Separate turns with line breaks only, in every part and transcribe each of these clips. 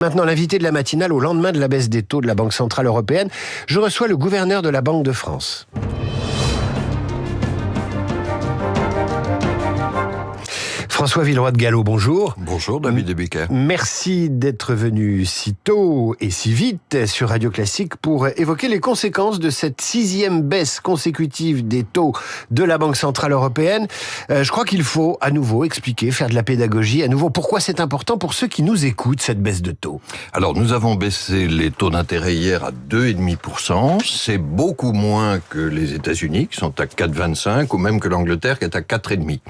Maintenant, l'invité de la matinale au lendemain de la baisse des taux de la Banque Centrale Européenne, je reçois le gouverneur de la Banque de France. François Villeroy de Galhau, bonjour.
Bonjour David Debecker.
Merci d'être venu si tôt et si vite sur Radio Classique pour évoquer les conséquences de cette 6e baisse consécutive des taux de la Banque Centrale Européenne. Je crois qu'il faut à nouveau expliquer, faire de la pédagogie, à nouveau pourquoi c'est important pour ceux qui nous écoutent, cette baisse de taux.
Alors nous avons baissé les taux d'intérêt hier à 2,5%. C'est beaucoup moins que les États-Unis qui sont à 4,25 ou même que l'Angleterre qui est à 4,5.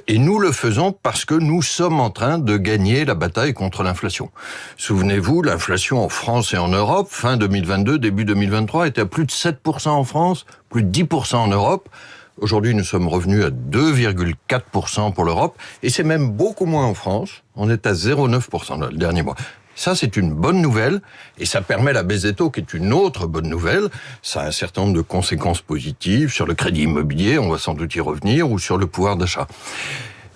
Et nous le faisons parce que nous sommes en train de gagner la bataille contre l'inflation. Souvenez-vous, l'inflation en France et en Europe, fin 2022, début 2023, était à plus de 7% en France, plus de 10% en Europe. Aujourd'hui, nous sommes revenus à 2,4% pour l'Europe, et c'est même beaucoup moins en France. On est à 0,9% le dernier mois. Ça, c'est une bonne nouvelle, et ça permet la baisse des taux, qui est une autre bonne nouvelle. Ça a un certain nombre de conséquences positives sur le crédit immobilier, on va sans doute y revenir, ou sur le pouvoir d'achat.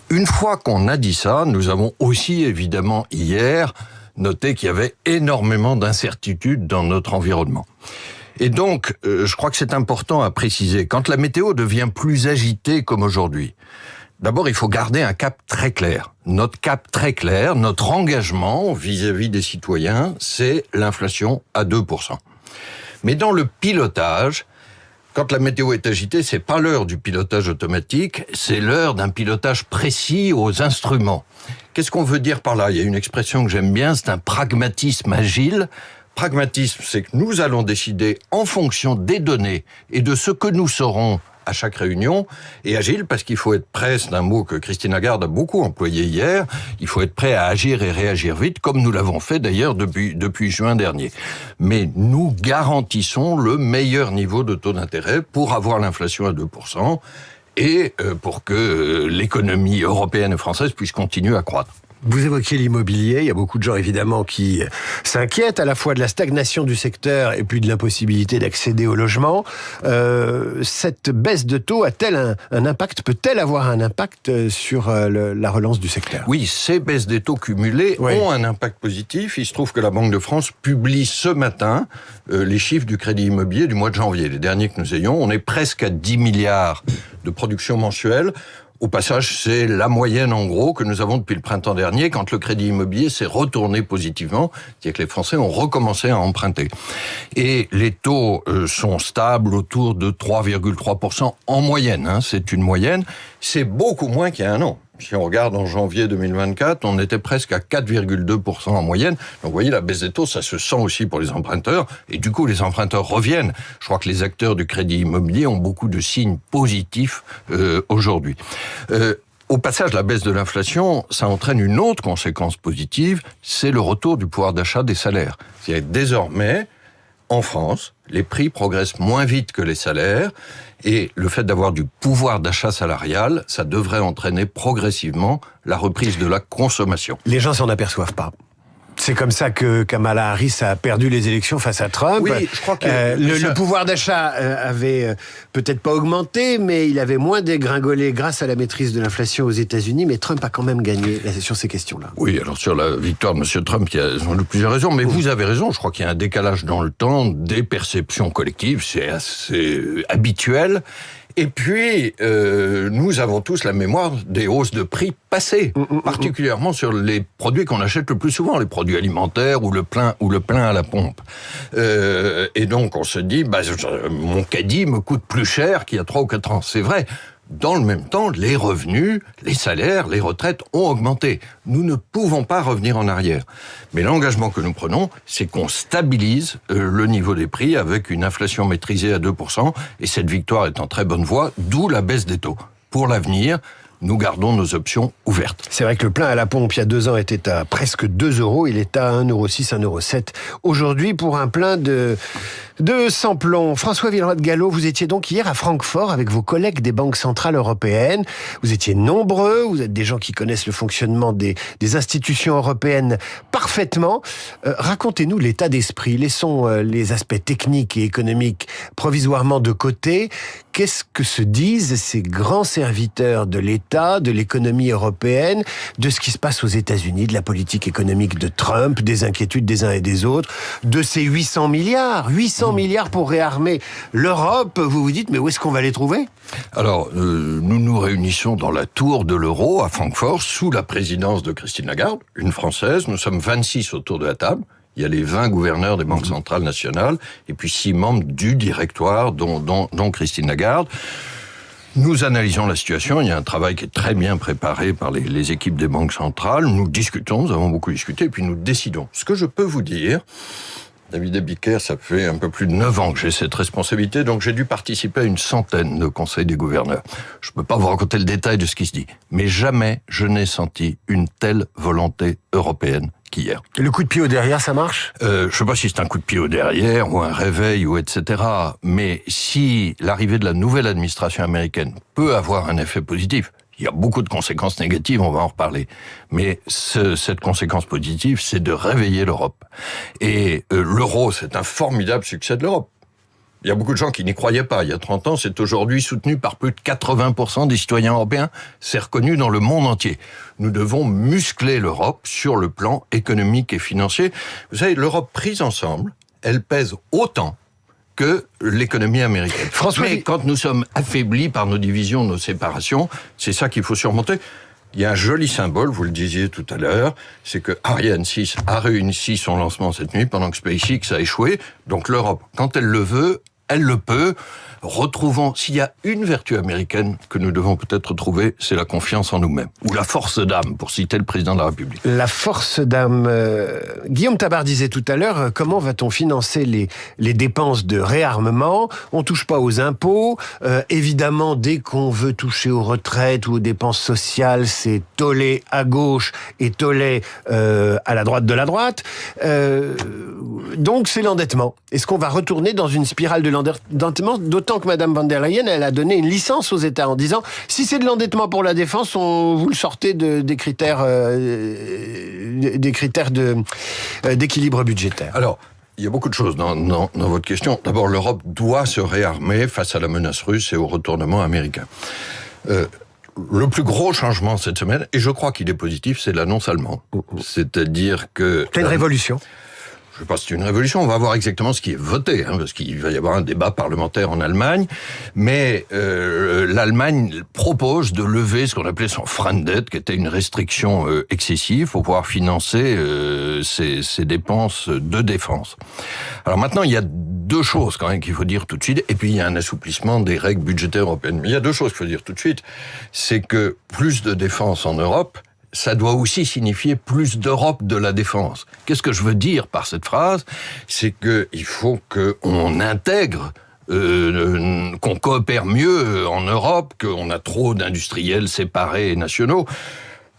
Une fois qu'on a dit ça, nous avons aussi évidemment hier noté qu'il y avait énormément d'incertitudes dans notre environnement. Et donc, je crois que c'est important à préciser, quand la météo devient plus agitée comme aujourd'hui, d'abord il faut garder un cap très clair. Notre cap très clair, notre engagement vis-à-vis des citoyens, c'est l'inflation à 2%. Mais dans le pilotage, quand la météo est agitée, c'est pas l'heure du pilotage automatique, c'est l'heure d'un pilotage précis aux instruments. Qu'est-ce qu'on veut dire par là ? Il y a une expression que j'aime bien, c'est un pragmatisme agile. Pragmatisme, c'est que nous allons décider en fonction des données et de ce que nous saurons à chaque réunion, et agile parce qu'il faut être prêt, c'est un mot que Christine Lagarde a beaucoup employé hier, il faut être prêt à agir et réagir vite, comme nous l'avons fait d'ailleurs depuis juin dernier. Mais nous garantissons le meilleur niveau de taux d'intérêt pour avoir l'inflation à 2% et pour que l'économie européenne et française puisse continuer à croître.
Vous évoquiez l'immobilier, il y a beaucoup de gens évidemment qui s'inquiètent à la fois de la stagnation du secteur et puis de l'impossibilité d'accéder au logement. Cette baisse de taux a-t-elle un impact, peut-elle avoir un impact sur la relance du secteur ?
Oui, ces baisses des taux cumulés ont un impact positif. Il se trouve que la Banque de France publie ce matin les chiffres du crédit immobilier du mois de janvier, les derniers que nous ayons. On est presque à 10 milliards de production mensuelle. Au passage, c'est la moyenne, en gros, que nous avons depuis le printemps dernier, quand le crédit immobilier s'est retourné positivement, c'est-à-dire que les Français ont recommencé à emprunter. Et les taux sont stables autour de 3,3% en moyenne, c'est une moyenne. C'est beaucoup moins qu'il y a un an. Si on regarde en janvier 2024, on était presque à 4,2% en moyenne. Donc vous voyez, la baisse des taux, ça se sent aussi pour les emprunteurs. Et du coup, les emprunteurs reviennent. Je crois que les acteurs du crédit immobilier ont beaucoup de signes positifs aujourd'hui. Au passage, la baisse de l'inflation, ça entraîne une autre conséquence positive, c'est le retour du pouvoir d'achat des salaires. C'est-à-dire désormais, en France, les prix progressent moins vite que les salaires, et le fait d'avoir du pouvoir d'achat salarial, ça devrait entraîner progressivement la reprise de la consommation.
Les gens s'en aperçoivent pas. C'est comme ça que Kamala Harris a perdu les élections face à Trump.
Oui, je crois que
le pouvoir d'achat avait peut-être pas augmenté, mais il avait moins dégringolé grâce à la maîtrise de l'inflation aux États-Unis. Mais Trump a quand même gagné sur ces questions-là.
Oui, alors sur la victoire de M. Trump, il y a sans doute plusieurs raisons, mais vous avez raison. Je crois qu'il y a un décalage dans le temps des perceptions collectives. C'est assez habituel. Et puis, nous avons tous la mémoire des hausses de prix passées, particulièrement sur les produits qu'on achète le plus souvent, les produits alimentaires ou le plein à la pompe. Et donc, on se dit, mon caddie me coûte plus cher qu'il y a 3 ou 4 ans. C'est vrai. Dans le même temps, les revenus, les salaires, les retraites ont augmenté. Nous ne pouvons pas revenir en arrière. Mais l'engagement que nous prenons, c'est qu'on stabilise le niveau des prix avec une inflation maîtrisée à 2%. Et cette victoire est en très bonne voie, d'où la baisse des taux. Pour l'avenir, nous gardons nos options ouvertes.
C'est vrai que le plein à la pompe, il y a 2 ans, était à presque 2 €. Il est à 1,06 €, 1,07 € aujourd'hui pour un plein de sans-plomb. François Villeroy de Galhau, vous étiez donc hier à Francfort avec vos collègues des banques centrales européennes. Vous étiez nombreux, vous êtes des gens qui connaissent le fonctionnement des institutions européennes parfaitement. Racontez-nous l'état d'esprit. Laissons les aspects techniques et économiques provisoirement de côté. Qu'est-ce que se disent ces grands serviteurs de l'État résultat de l'économie européenne, de ce qui se passe aux États-Unis, de la politique économique de Trump, des inquiétudes des uns et des autres, de ces 800 milliards pour réarmer l'Europe. Vous vous dites, mais où est-ce qu'on va les trouver ?
Alors, nous nous réunissons dans la tour de l'euro à Francfort, sous la présidence de Christine Lagarde, une Française. Nous sommes 26 autour de la table. Il y a les 20 gouverneurs des banques centrales nationales, et puis 6 membres du directoire, dont Christine Lagarde. Nous analysons la situation, il y a un travail qui est très bien préparé par les équipes des banques centrales. Nous discutons, nous avons beaucoup discuté, et puis nous décidons. Ce que je peux vous dire, David Abiker, ça fait un peu plus de 9 ans que j'ai cette responsabilité, donc j'ai dû participer à une centaine de conseils des gouverneurs. Je ne peux pas vous raconter le détail de ce qui se dit, mais jamais je n'ai senti une telle volonté européenne qu'hier.
Le coup de pied au derrière, ça marche ?
Je ne sais pas si c'est un coup de pied au derrière, ou un réveil, ou etc., mais si l'arrivée de la nouvelle administration américaine peut avoir un effet positif, il y a beaucoup de conséquences négatives, on va en reparler. Mais cette conséquence positive, c'est de réveiller l'Europe. Et l'euro, c'est un formidable succès de l'Europe. Il y a beaucoup de gens qui n'y croyaient pas. Il y a 30 ans, c'est aujourd'hui soutenu par plus de 80% des citoyens européens. C'est reconnu dans le monde entier. Nous devons muscler l'Europe sur le plan économique et financier. Vous savez, l'Europe prise ensemble, elle pèse autant que l'économie américaine. Mais quand nous sommes affaiblis par nos divisions, nos séparations, c'est ça qu'il faut surmonter. Il y a un joli symbole, vous le disiez tout à l'heure, c'est que Ariane 6 a réussi son lancement cette nuit pendant que SpaceX a échoué. Donc l'Europe, quand elle le veut, elle le peut. Retrouvons, s'il y a une vertu américaine que nous devons peut-être retrouver, c'est la confiance en nous-mêmes. Ou la force d'âme, pour citer le président de la République.
La force d'âme. Guillaume Tabar disait tout à l'heure, comment va-t-on financer les dépenses de réarmement ? On touche pas aux impôts. Évidemment, dès qu'on veut toucher aux retraites ou aux dépenses sociales, c'est tollé à gauche et tollé à la droite de la droite. Donc c'est l'endettement. Est-ce qu'on va retourner dans une spirale de l'endettement ? D'autant que Mme von der Leyen, elle a donné une licence aux États en disant si c'est de l'endettement pour la défense, vous le sortez des critères d'équilibre budgétaire.
Alors, il y a beaucoup de choses dans votre question. D'abord, l'Europe doit se réarmer face à la menace russe et au retournement américain. Le plus gros changement cette semaine, et je crois qu'il est positif, c'est l'annonce allemande. C'est-à-dire que...
C'est une révolution.
Je ne sais pas si c'est une révolution, on va voir exactement ce qui est voté, parce qu'il va y avoir un débat parlementaire en Allemagne, mais l'Allemagne propose de lever ce qu'on appelait son Freien-Dette, qui était une restriction excessive pour pouvoir financer ses dépenses de défense. Alors maintenant, il y a deux choses quand même qu'il faut dire tout de suite, et puis il y a un assouplissement des règles budgétaires européennes. Mais il y a deux choses qu'il faut dire tout de suite, c'est que plus de défense en Europe, ça doit aussi signifier plus d'Europe de la défense. Qu'est-ce que je veux dire par cette phrase ? C'est qu'il faut qu'on intègre, qu'on coopère mieux en Europe, qu'on a trop d'industriels séparés et nationaux.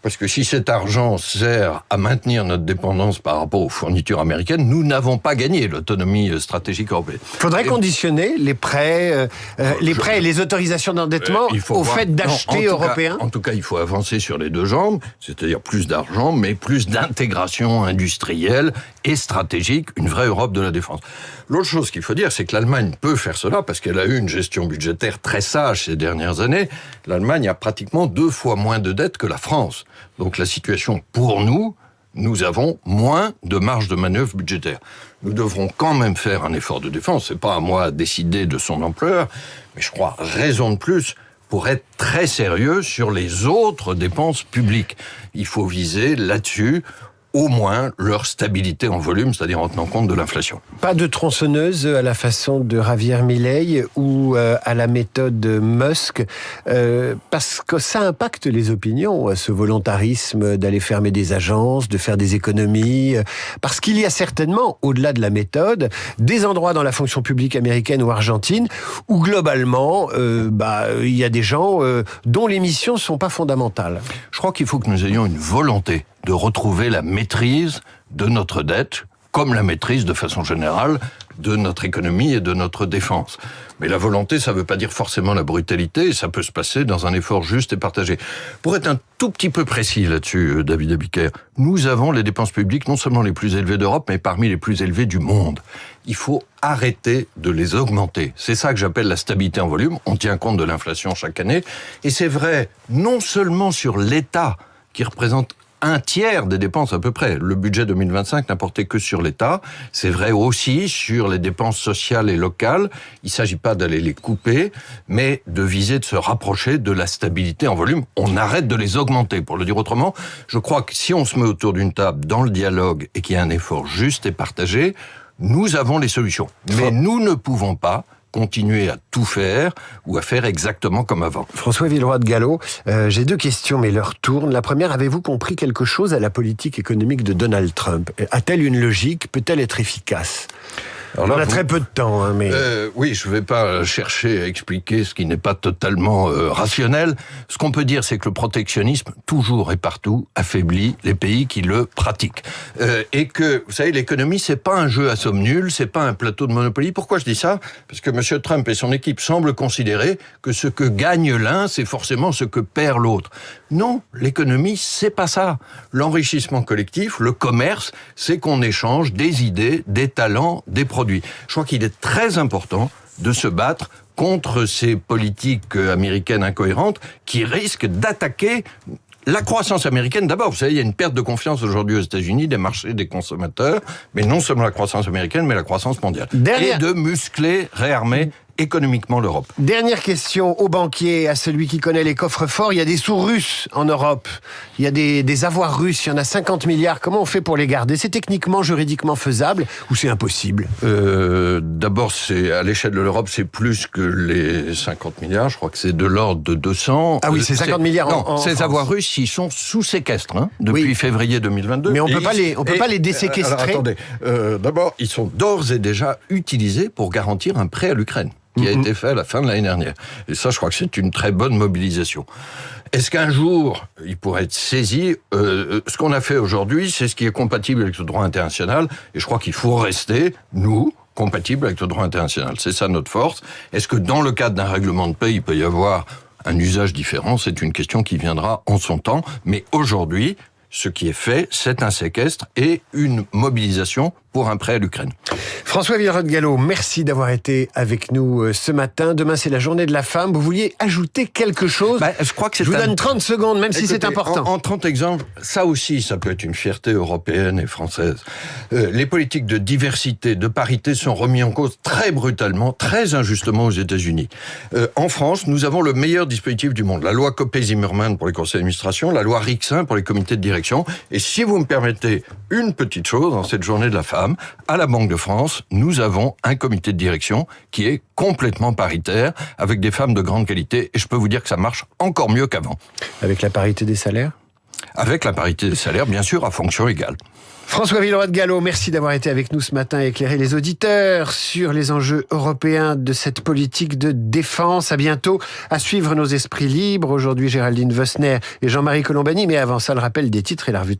Parce que si cet argent sert à maintenir notre dépendance par rapport aux fournitures américaines, nous n'avons pas gagné l'autonomie stratégique européenne.
Il faudrait conditionner les prêts et les autorisations d'endettement au fait d'acheter européen.
En tout cas, il faut avancer sur les deux jambes, c'est-à-dire plus d'argent, mais plus d'intégration industrielle et stratégique, une vraie Europe de la défense. L'autre chose qu'il faut dire, c'est que l'Allemagne peut faire cela parce qu'elle a eu une gestion budgétaire très sage ces dernières années. L'Allemagne a pratiquement 2 fois moins de dettes que la France. Donc la situation pour nous avons moins de marge de manœuvre budgétaire. Nous devrons quand même faire un effort de défense. C'est pas à moi de décider de son ampleur, mais je crois raison de plus pour être très sérieux sur les autres dépenses publiques. Il faut viser là-dessus au moins leur stabilité en volume, c'est-à-dire en tenant compte de l'inflation.
Pas de tronçonneuse à la façon de Javier Milei ou à la méthode Musk, parce que ça impacte les opinions, ce volontarisme d'aller fermer des agences, de faire des économies, parce qu'il y a certainement, au-delà de la méthode, des endroits dans la fonction publique américaine ou argentine où globalement, il y a des gens dont les missions sont pas fondamentales.
Je crois qu'il faut que nous ayons une volonté de retrouver la maîtrise de notre dette, comme la maîtrise, de façon générale, de notre économie et de notre défense. Mais la volonté, ça ne veut pas dire forcément la brutalité, et ça peut se passer dans un effort juste et partagé. Pour être un tout petit peu précis là-dessus, David Abiker, nous avons les dépenses publiques non seulement les plus élevées d'Europe, mais parmi les plus élevées du monde. Il faut arrêter de les augmenter. C'est ça que j'appelle la stabilité en volume. On tient compte de l'inflation chaque année. Et c'est vrai non seulement sur l'État, qui représente un tiers des dépenses à peu près. Le budget 2025 n'a porté que sur l'État. C'est vrai aussi sur les dépenses sociales et locales. Il ne s'agit pas d'aller les couper, mais de viser de se rapprocher de la stabilité en volume. On arrête de les augmenter. Pour le dire autrement, je crois que si on se met autour d'une table dans le dialogue et qu'il y a un effort juste et partagé, nous avons les solutions. Mais nous ne pouvons pas continuer à tout faire ou à faire exactement comme avant.
François Villeroy de Galhau, j'ai 2 questions, mais l'heure tourne. La première, avez-vous compris quelque chose à la politique économique de Donald Trump ? A-t-elle une logique ? Peut-elle être efficace ? Alors là, on a très peu de temps, hein, mais...
Oui, je ne vais pas chercher à expliquer ce qui n'est pas totalement rationnel. Ce qu'on peut dire, c'est que le protectionnisme, toujours et partout, affaiblit les pays qui le pratiquent. Et que, vous savez, l'économie, c'est pas un jeu à somme nulle, c'est pas un plateau de Monopoly. Pourquoi je dis ça ? Parce que M. Trump et son équipe semblent considérer que ce que gagne l'un, c'est forcément ce que perd l'autre. Non, l'économie, c'est pas ça. L'enrichissement collectif, le commerce, c'est qu'on échange des idées, des talents, des produits. Je crois qu'il est très important de se battre contre ces politiques américaines incohérentes qui risquent d'attaquer la croissance américaine. D'abord, vous savez, il y a une perte de confiance aujourd'hui aux États-Unis des marchés, des consommateurs, mais non seulement la croissance américaine, mais la croissance mondiale. Et de muscler, réarmer économiquement l'Europe.
Dernière question au banquier, à celui qui connaît les coffres forts. Il y a des sous russes en Europe. Il y a des avoirs russes. Il y en a 50 milliards. Comment on fait pour les garder ? C'est techniquement, juridiquement faisable ou c'est impossible ?
D'abord, c'est à l'échelle de l'Europe, c'est plus que les 50 milliards. Je crois que c'est de l'ordre de 200.
Ah oui, c'est 50 milliards en
ces
France.
Avoirs russes, ils sont sous séquestre depuis février 2022.
Mais on peut pas les déséquestrer.
Alors, attendez. D'abord, ils sont d'ores et déjà utilisés pour garantir un prêt à l'Ukraine, qui a été fait à la fin de l'année dernière. Et ça, je crois que c'est une très bonne mobilisation. Est-ce qu'un jour, il pourrait être saisi ? Ce qu'on a fait aujourd'hui, c'est ce qui est compatible avec le droit international, et je crois qu'il faut rester, nous, compatibles avec le droit international. C'est ça notre force. Est-ce que dans le cadre d'un règlement de paix, il peut y avoir un usage différent ? C'est une question qui viendra en son temps, mais aujourd'hui, ce qui est fait, c'est un séquestre et une mobilisation pour un prêt à l'Ukraine.
François Villeroy de Galhau, merci d'avoir été avec nous ce matin. Demain, c'est la journée de la femme. Vous vouliez ajouter quelque chose ?
Je crois que
je vous donne 30 secondes, même si c'est important.
En 30 exemples, ça aussi, ça peut être une fierté européenne et française. Les politiques de diversité, de parité sont remis en cause très brutalement, très injustement aux États-Unis. En France, nous avons le meilleur dispositif du monde. La loi Copé-Zimmermann pour les conseils d'administration, la loi Rixain pour les comités de direction. Et si vous me permettez une petite chose, dans cette journée de la femme, à la Banque de France, nous avons un comité de direction qui est complètement paritaire, avec des femmes de grande qualité, et je peux vous dire que ça marche encore mieux qu'avant.
Avec la parité des salaires ?
Avec la parité des salaires, bien sûr, à fonction égale.
François Villeroy de Galhau, merci d'avoir été avec nous ce matin et éclairer les auditeurs sur les enjeux européens de cette politique de défense. À bientôt, à suivre nos esprits libres. Aujourd'hui, Géraldine Wössner et Jean-Marie Colombani, mais avant ça, le rappel des titres et la revue de